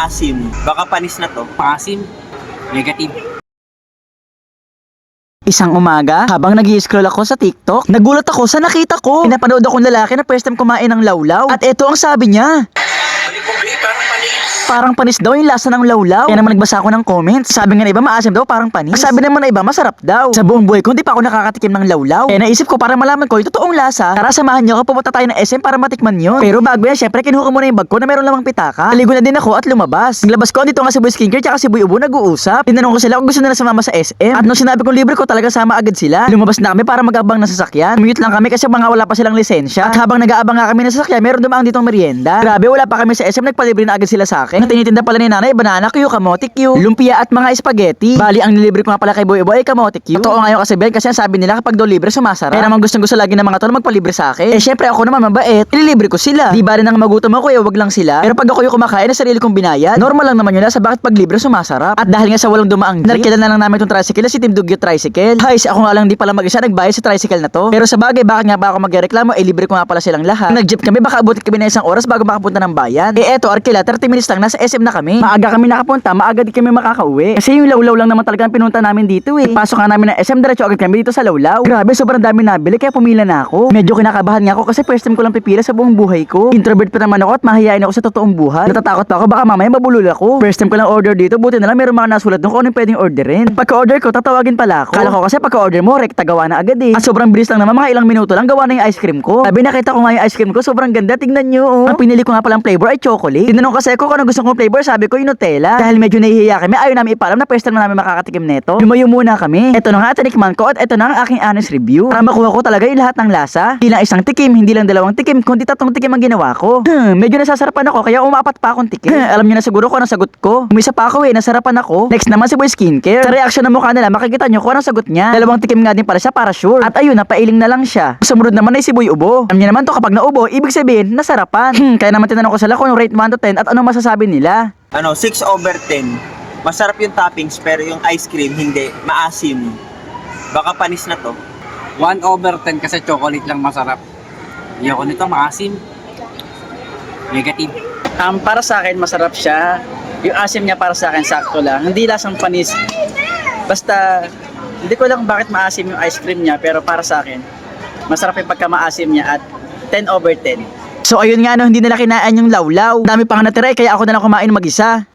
maasim. Baka panis na to. Maasim. Negative. Isang umaga, habang nag-i-scroll ako sa TikTok, nagulat ako sa nakita ko. Pinapanood akong lalaki na first time kumain ng lawlaw. At eto ang sabi niya. Parang panis daw yung lasa ng lawlaw. Kaya naman nagbasa ako ng comments. Sabi nga na iba maasim daw, parang panis. Sabi naman na iba masarap daw. Sa buong buhay ko hindi pa ako nakakatikim ng lawlaw. Kaya naisip ko para malaman ko yung totoong lasa. Tara samahan niyo ako, pupunta tayo ng SM para matikman yun. Pero bago yan, syempre kinuha ko muna yung bag ko na meron lamang pitaka. Naligo na din ako at lumabas. Naglabas ko dito nga si Boy Skincare tsaka si Boy Ubo nag-uusap. Tinanong ko sila kung gusto nila sumama sa SM. At nung sinabi kong libre ko talaga sama agad sila. Lumabas na kami para mag-abang na sasakyan. Mute lang kami kasi mga wala pa silang lisensya. At habang nag-aabang nga kami ng sasakyan, meron dumaang ditong merienda. Grabe, wala pa kami sa SM, nagpalibre na agad sila sa akin. At tinitinda pala ni nanay, banana Q, kamote Q, lumpia at mga spaghetti. Bali, ang nilibre ko nga pala kay Boy Boy ay kamote Q. Totoo nga yung kasabihan kasi ang sabi nila kapag daw libre sumasarap. Kaya naman gustong gusto lagi ng mga tao magpalibre sa akin. Eh syempre ako naman mabait, ililibre ko sila. Di ba rin nang magutom ako eh, wag lang sila. Pero pag ako yung kumakain na sarili kong binayad, normal lang naman yun sa bakit pag libre sumasarap. At dahil nga sa walang dumaang jeep, narkilan na lang namin itong tricycle na si Team Dugyot Tricycle. Guys, ako nga lang di pala mag-isa nagbayad sa tricycle na to. Pero sa bagay, bakit nga ba ako magreklamo? Eh libre ko nga pala silang lahat. Nag-jeep kami, baka abutin kami na isang oras bago makapunta ng bayan. Eh eto, Arkela, 30 minutes lang nasa SM na kami. Maaga kami nakapunta, maaga di kami makakauwi. Kasi yung lawlaw lang naman talaga ang pinunta namin dito eh. Pasok nga namin ng SM, diretso agad kami dito sa lawlaw. Grabe, sobrang dami nabili kaya pumila na ako. Medyo kinakabahan nga ako kasi first time ko lang pipila sa buong buhay ko. Introvert pa naman ako at mahihain ako sa totoong buhay. Natatakot pa ako baka mamaya mabulol ako. First time ko lang order dito, buti na lang meron mga nasulat doon kung anong pwedeng orderin. Pagka-order ko, tatawagin pala ako. Kala ko kasi pagka-order mo, rekta gawa na agad eh. At sobrang bilis lang naman, mga ilang minuto lang gawa na yung ice cream ko. Sabi nakita ko nga yung ice cream ko, sobrang ganda, tignan nyo oh. Ang pinili ko nga palang flavor ay chocolate. Tinanong kasi ako kung ano gusto kong flavor, sabi ko yung Nutella. Dahil medyo nahihiya kami, ayaw namin ipaalam na first time na namin makakatikim neto. Lumayo muna kami. Ito na nga tinikman ko at ito na ang aking honest review. Para makuha ko talaga yung lahat ng lasa. Hindi lang isang tikim, hindi lang dalawang tikim, kundi tatlong tikim ang ginawa ko. Medyo nasasarapan ako kaya umaapat pa akong tikim. Alam niyo na siguro kung anong sagot ko. Umisa pa ako eh, nasarapan ako. Next naman si Boy Skincare. Sa reaction ng mukha nila, makikita niyo kung anong sagot niya. Dalawang tikim nga din pala siya para sure. At ayun, napailing na lang siya. Sumunod naman ay si Boy Ubo. Alam niyo naman to kapag naubo, ibig sabihin nasarapan. Kaya naman tinanong ko sila kung rate 1 to 10 at anong masasabi nila. 6/10. Masarap yung toppings pero yung ice cream hindi, maasim. Baka panis na to. 1/10 kasi chocolate lang masarap. Ayoko nito, maasim. Negative. Para sa akin masarap siya. Yung asim niya para sa akin sakto lang. Hindi lasang panis. Basta hindi ko lang bakit maasim yung ice cream niya, pero para sa akin masarap yung pagka maasim niya at 10/10. So ayun nga no, hindi nila kinaan yung lawlaw. Dami pang natira kaya ako na lang kumain mag-isa.